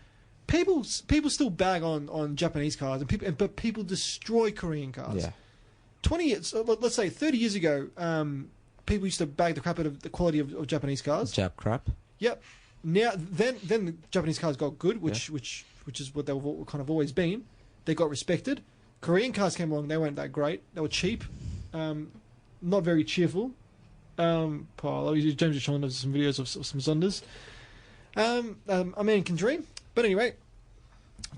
people still bag on Japanese cars, but people destroy Korean cars. Yeah. 20 years, let's say 30 years ago, people used to bag the crap out of the quality of Japanese cars. Jap crap. Yep. Now, then the Japanese cars got good, which is what they've kind of always been. They got respected. Korean cars came along. They weren't that great. They were cheap, not very cheerful. James was showing us some videos of some Zondas. A man can dream. But anyway,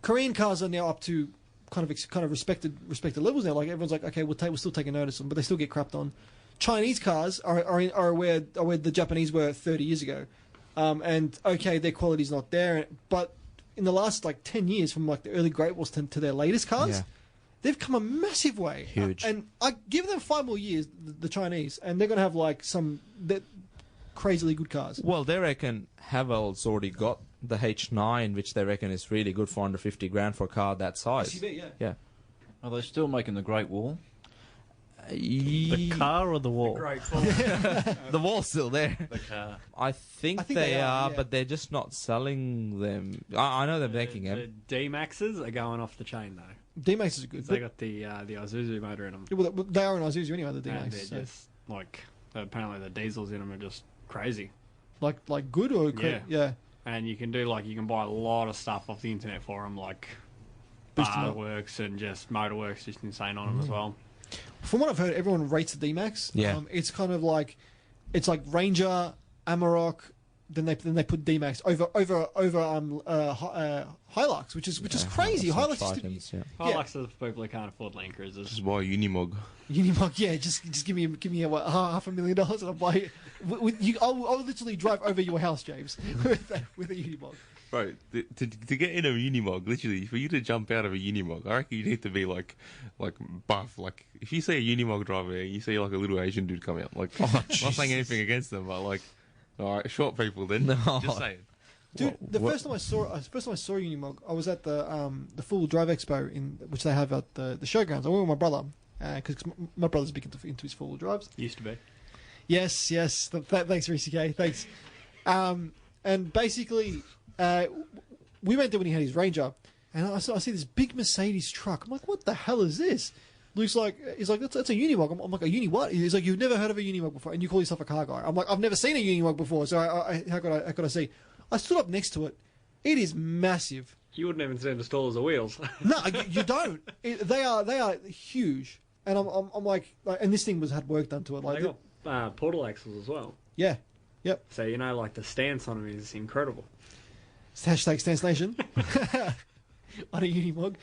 Korean cars are now up to kind of respected levels now. Like everyone's like, okay, we'll still take a notice of them, but they still get crapped on. Chinese cars are where the Japanese were 30 years ago, and okay, their quality's not there, but in the last like 10 years, from like the early Great Walls to their latest cars, Yeah. they've come a massive way. Huge. And I give them 5 more years, the Chinese, and they're going to have like crazily good cars. Well, they reckon Havel's already got the H9, which they reckon is really good for under 50 grand for a car that size. SUV, yeah. Yeah. Are they still making the Great Wall? The car or the wall? Great. The wall's still there. The car. I think they are, but they're just not selling them. I know they're making The them. D-Maxes are going off the chain though. D-Max is good. They got the Isuzu motor in them. Well, they are an Isuzu anyway, the And D-Max. they're So. just like apparently the diesels in them are just crazy. Like good or yeah. And you can buy a lot of stuff off the internet for them, like Boosting bar up. works and just motor works, just insane on them as well. From what I've heard, everyone rates the D-Max. Yeah. It's kind of like, it's like Ranger, Amarok, then they put D-Max over Hilux, which is crazy. Hilux Hilux used to be Titans, yeah. Hilux are for people who can't afford Land Cruisers. Just buy a Unimog. Unimog. Yeah, just give me what, $500,000 and I'll buy it. I'll literally drive over your house, James, with a Unimog. Bro, to get in a Unimog, literally, for you to jump out of a Unimog, I reckon you need to be like buff. Like, if you see a Unimog driver, you see like a little Asian dude come out. Like, not saying anything against them, but like, all right, short people then. No. Just saying. Dude, first time I saw a Unimog, I was at the Full Drive Expo which they have at the showgrounds. I went with my brother because my brother's big into his four-wheel drives. Used to be. Yes. Thanks, Rhys. Thanks. And basically, we went there when he had his Ranger, and I see this big Mercedes truck. I'm like, what the hell is this? He's like, that's a Unimog. I'm like, a Uni what? He's like, you've never heard of a Unimog before, and you call yourself a car guy. I'm like, I've never seen a Unimog before, so how could I see? I stood up next to it. It is massive. You wouldn't even stand as tall as the wheels. No, you don't. They are huge, and I'm like, and this thing had work done to it. Like, They got portal axles as well. yeah, yep. So like the stance on them is incredible. Hashtag Stance Nation on a Unimog.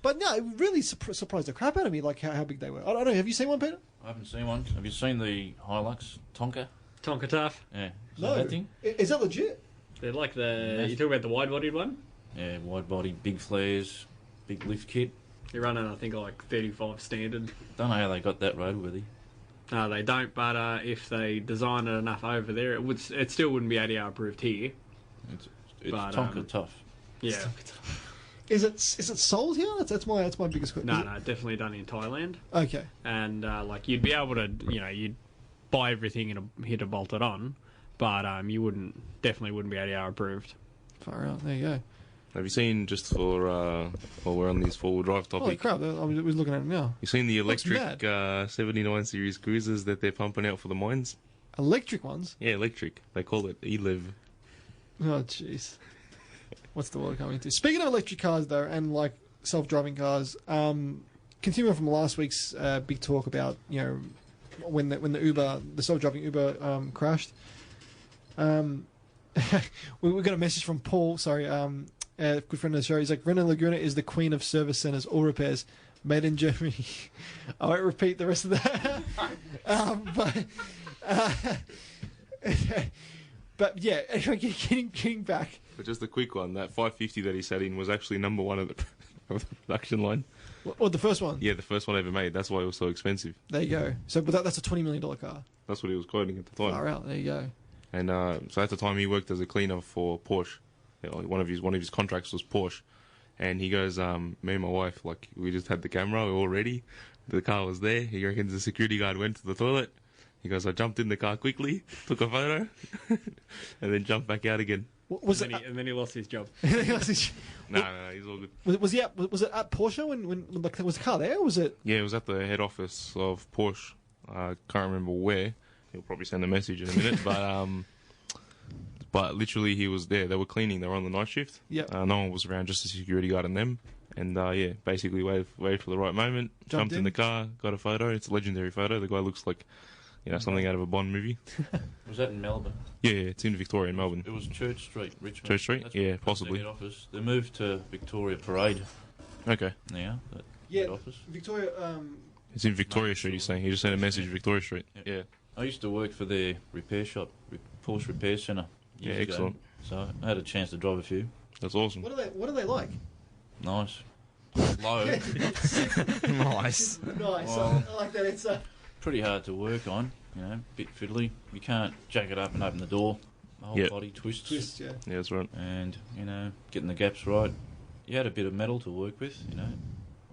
But no, it really surprised the crap out of me, like how big they were. I don't know. Have you seen one, Peter? I haven't seen one. Have you seen the Hilux Tonka? Tonka Tough. Yeah. Is No. that thing? Is that legit? They're like you talk about the wide-bodied one? Yeah, wide body, big flares, big lift kit. They're running, I think, like 35 standard. Don't know how they got that roadworthy. No, they don't, but if they design it enough over there, it still wouldn't be ADR approved here. It's But, Tonka tough. Yeah. Is it sold here? That's my biggest question. No, definitely done in Thailand. Okay. And you'd be able to, you'd buy everything and hit a bolt it on, but you definitely wouldn't be ADR approved. Far out. There you go. Have you seen, just for while we're on this four-wheel drive Holy topic, crap! I was looking at it now. you seen the Looks electric 79 series cruisers that they're pumping out for the mines? Electric ones. Yeah, electric. They call it eLiv. Oh jeez. What's the world coming to? Speaking of electric cars, though, and like self-driving cars, continuing from last week's big talk about when the self-driving Uber crashed. We got a message from Paul. Sorry, a good friend of the show. He's like, Renault Laguna is the queen of service centers, all repairs, made in Germany. I won't repeat the rest of that. But yeah, anyway, getting back. But just a quick one, that 550 that he sat in was actually number one of the production line. What, the first one? Yeah, the first one ever made. That's why it was so expensive. There you go. So, but that's a $20 million car. That's what he was quoting at the time. Far out. There you go. And so at the time he worked as a cleaner for Porsche. Like one of his contracts was Porsche. And he goes, me and my wife, like, we just had the camera, we were all ready. The car was there. He reckons the security guard went to the toilet. He goes, I jumped in the car quickly, took a photo, and then jumped back out again. And then he lost his job. No, he's all good. Was it at Porsche when like, was the car there? Or was it? Yeah, it was at the head office of Porsche. I can't remember where. He'll probably send a message in a minute, but literally he was there. They were cleaning. They were on the night shift. Yeah. No one was around, just the security guard and them. And yeah, basically waited for the right moment. Jumped in the car, got a photo. It's a legendary photo. The guy looks like, something out of a Bond movie. Was that in Melbourne? Yeah, it's in Victoria, in Melbourne. It was Church Street, Richmond. Church Street? That's Yeah, possibly. their head office. They moved to Victoria Parade Okay. now. Yeah. Head office. Victoria. It's in Victoria Street, he's saying. He just sent a message, Victoria Street. Yep. Yeah. I used to work for their repair shop, Porsche Repair Centre. Yeah, years ago. excellent. So I had a chance to drive a few. That's awesome. What are they like? Nice. Low. Nice. Nice. Well, I like that. It's pretty hard to work on, bit fiddly. You can't jack it up and open the door. The whole Yep. body twists. twist, yeah. Yeah, that's right. And, getting the gaps right. You had a bit of metal to work with,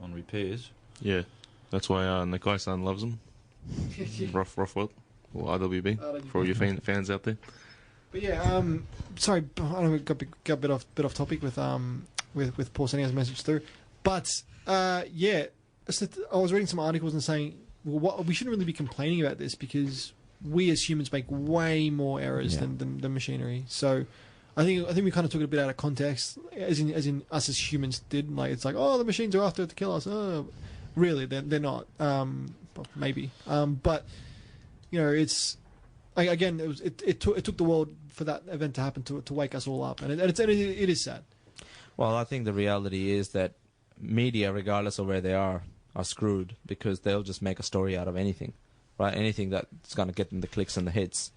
on repairs. Yeah. That's why Nakai-san loves them. Rough world. Or RWB. For all your fans out there. But yeah, sorry, I know we got a bit off topic with Paul sending us a message through, but yeah, I was reading some articles and saying, well, we shouldn't really be complaining about this because we as humans make way more errors than the machinery. So I think we kind of took it a bit out of context, as in us as humans did. Like it's like, oh, the machines are after to kill us. Oh, really? They're not. Maybe. But it's. Again, it took the world for that event to happen to wake us all up, and it is sad. Well, I think the reality is that media, regardless of where they are screwed because they'll just make a story out of anything, right? Anything that's going to get them the clicks and the hits,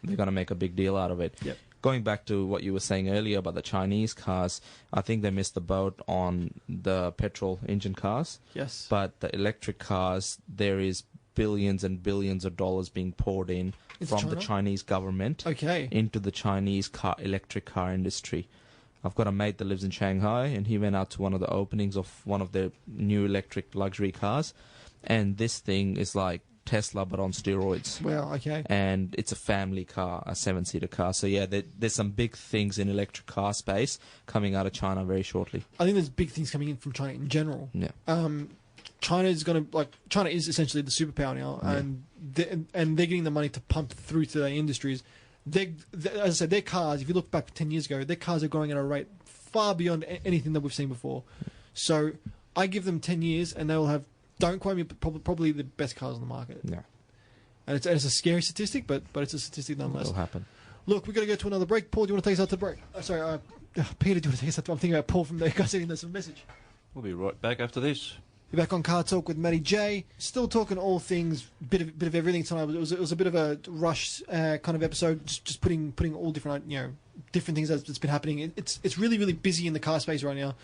they're going to make a big deal out of it. Yep. Going back to what you were saying earlier about the Chinese cars, I think they missed the boat on the petrol engine cars. Yes. But the electric cars, there is billions and billions of dollars being poured in from the Chinese government into the Chinese electric car industry. I've got a mate that lives in Shanghai, and he went out to one of the openings of one of their new electric luxury cars, and this thing is like Tesla but on steroids. Well, okay. And it's a family car, a 7-seater car. So yeah, there's some big things in electric car space coming out of China very shortly. I think there's big things coming in from China in general. Yeah. China is essentially the superpower now, and they're getting the money to pump through to their industries. As I said, their cars, if you look back 10 years ago, their cars are growing at a rate far beyond anything that we've seen before. So I give them 10 years and they will have, don't quote me, but probably the best cars on the market. Yeah. And it's a scary statistic, but it's a statistic nonetheless. It'll happen. Look, we've got to go to another break. Paul, do you want to take us out to break? Sorry, Peter, do you want to take us out to... I'm thinking about Paul from the guys sending us a message. We'll be right back after this. You're back on CarTorque with Matty J. Still talking all things, bit of everything tonight. It was a bit of a rush kind of episode, just putting all different different things that's been happening. It's really really busy in the car space right now,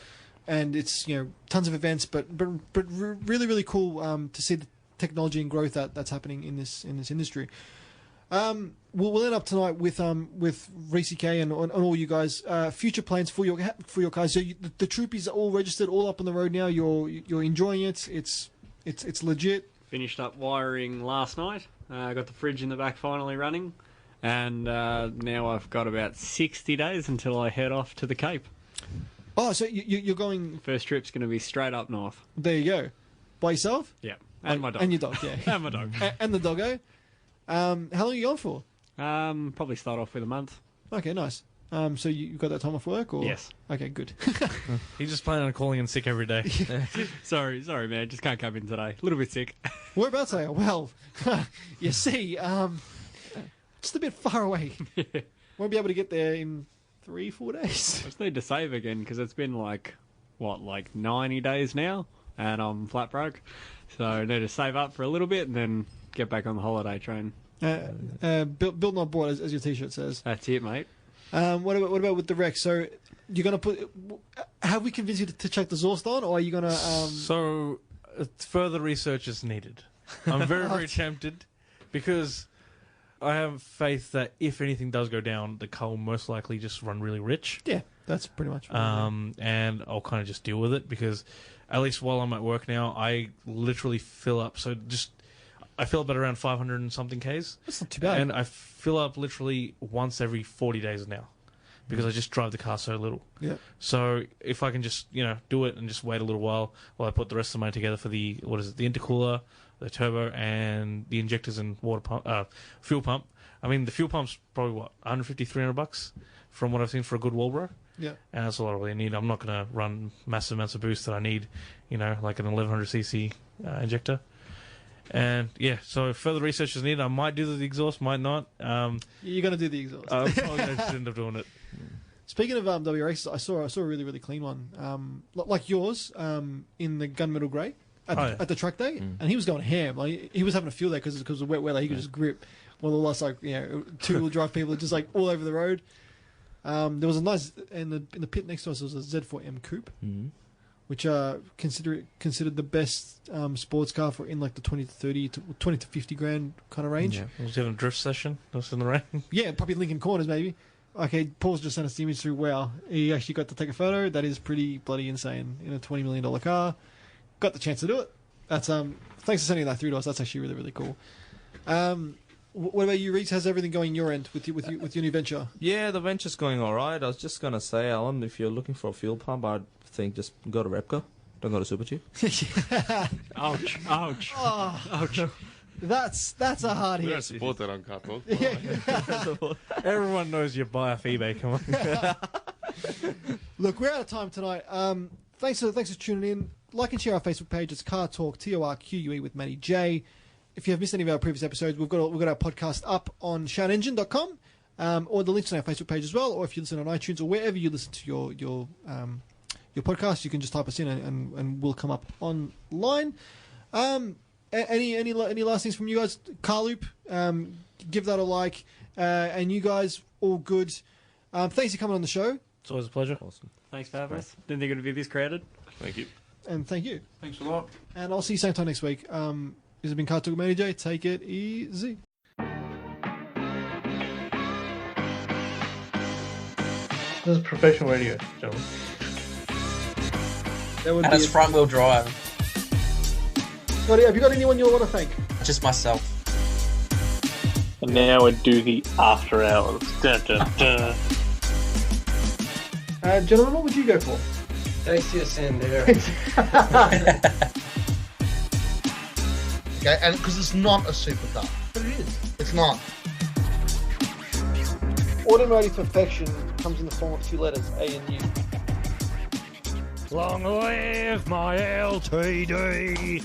and it's tons of events, but really really cool to see the technology and growth that's happening in this industry. We'll end up tonight with Rhys and all you guys. Future plans for your cars. So the Troopies are all registered, all up on the road now. You're enjoying it. It's legit. Finished up wiring last night. Got the fridge in the back finally running, and now I've got about 60 days until I head off to the Cape. Oh, so you're going? First trip's going to be straight up north. There you go. By yourself? Yeah, and my dog. And your dog, yeah. And my dog. And the doggo. How long are you going for? Probably start off with a month. Okay, nice. So you got that time off work, or? Yes. Okay, good. He's just planning on calling in sick every day. Sorry, man. Just can't come in today. A little bit sick. Whereabouts are you? Well, you see, just a bit far away. Won't be able to get there in 3-4 days. I just need to save again because it's been like 90 days now, and I'm flat broke. So I need to save up for a little bit and then get back on the holiday train. Built not bought, as your T-shirt says. That's it, mate. What about with the wreck? So you're gonna put? Have we convinced you to check the exhaust on, or are you gonna? So further research is needed. I'm very very tempted because I have faith that if anything does go down, the car will most likely just run really rich. Yeah, that's pretty much. And I'll kind of just deal with it because at least while I'm at work now, I literally fill up. So I fill up at around 500 and something Ks. That's not too bad. And I fill up literally once every 40 days now because I just drive the car so little. Yeah. So if I can just, do it and just wait a little while I put the rest of the money together for the intercooler, the turbo, and the injectors and fuel pump. I mean, the fuel pump's probably, $150, $300 from what I've seen for a good Walbro. Yeah. And that's all I really need. I'm not going to run massive amounts of boost that I need, like an 1100cc injector. And yeah, so if further research is needed, I might do the exhaust, might not. You're going to do the exhaust. I'm probably going to end up doing it. Speaking of WRX, I saw a really really clean one, like yours, in the gunmetal grey. at the track day, and he was going ham. Like he was having a field day because of wet weather. He could just grip. One of the last 2-wheel drive people are just like all over the road. There was a nice in the pit next to us. There was a Z4M coupe, which considered the best sports car for in like the 20 to 50 grand kind of range. Yeah. Was he having a drift session? Was in the rain? Yeah, probably Lincoln Corners maybe. Okay, Paul's just sent us the image through. Wow, he actually got to take a photo. That is pretty bloody insane in a $20 million car. Got the chance to do it. That's thanks for sending that through to us. That's actually really, really cool. What about you, Rhys? How's everything going your end with your new venture? Yeah, the venture's going all right. I was just gonna say, Alan, if you're looking for a fuel pump, I'd think just go to Repco. Don't go to Super Cheap. Ouch! Ouch! Oh, Ouch! that's a hard We don't hit. support that on CarTorque. Everyone knows you buy off eBay. Come on. Look, we're out of time tonight. Thanks for tuning in. Like and share our Facebook page. It's CarTorque, TORQUE with Matty J. If you have missed any of our previous episodes, we've got our podcast up on shoutengine.com, or the links on our Facebook page as well. Or if you listen on iTunes or wherever you listen to your podcast, you can just type us in and we'll come up online. Any last things from you guys? Carloop, give that a like. And you guys, all good. Thanks for coming on the show. It's always a pleasure. Awesome. Thanks for having us. Didn't think it would be this crowded. Thank you. And thank you. Thanks a lot. And I'll see you same time next week. This has been CarTorque Matty J. Take it easy. This is professional radio, gentlemen. That And it's front wheel drive. Scotty, have you got anyone you want to thank? Just myself. And now we do the after hours. Dun, dun, dun. Gentlemen, what would you go for? Tastiest in there. Okay, and because it's not a supercar. But it is. It's not. Automotive perfection comes in the form of two letters, A and U. Long live my LTD.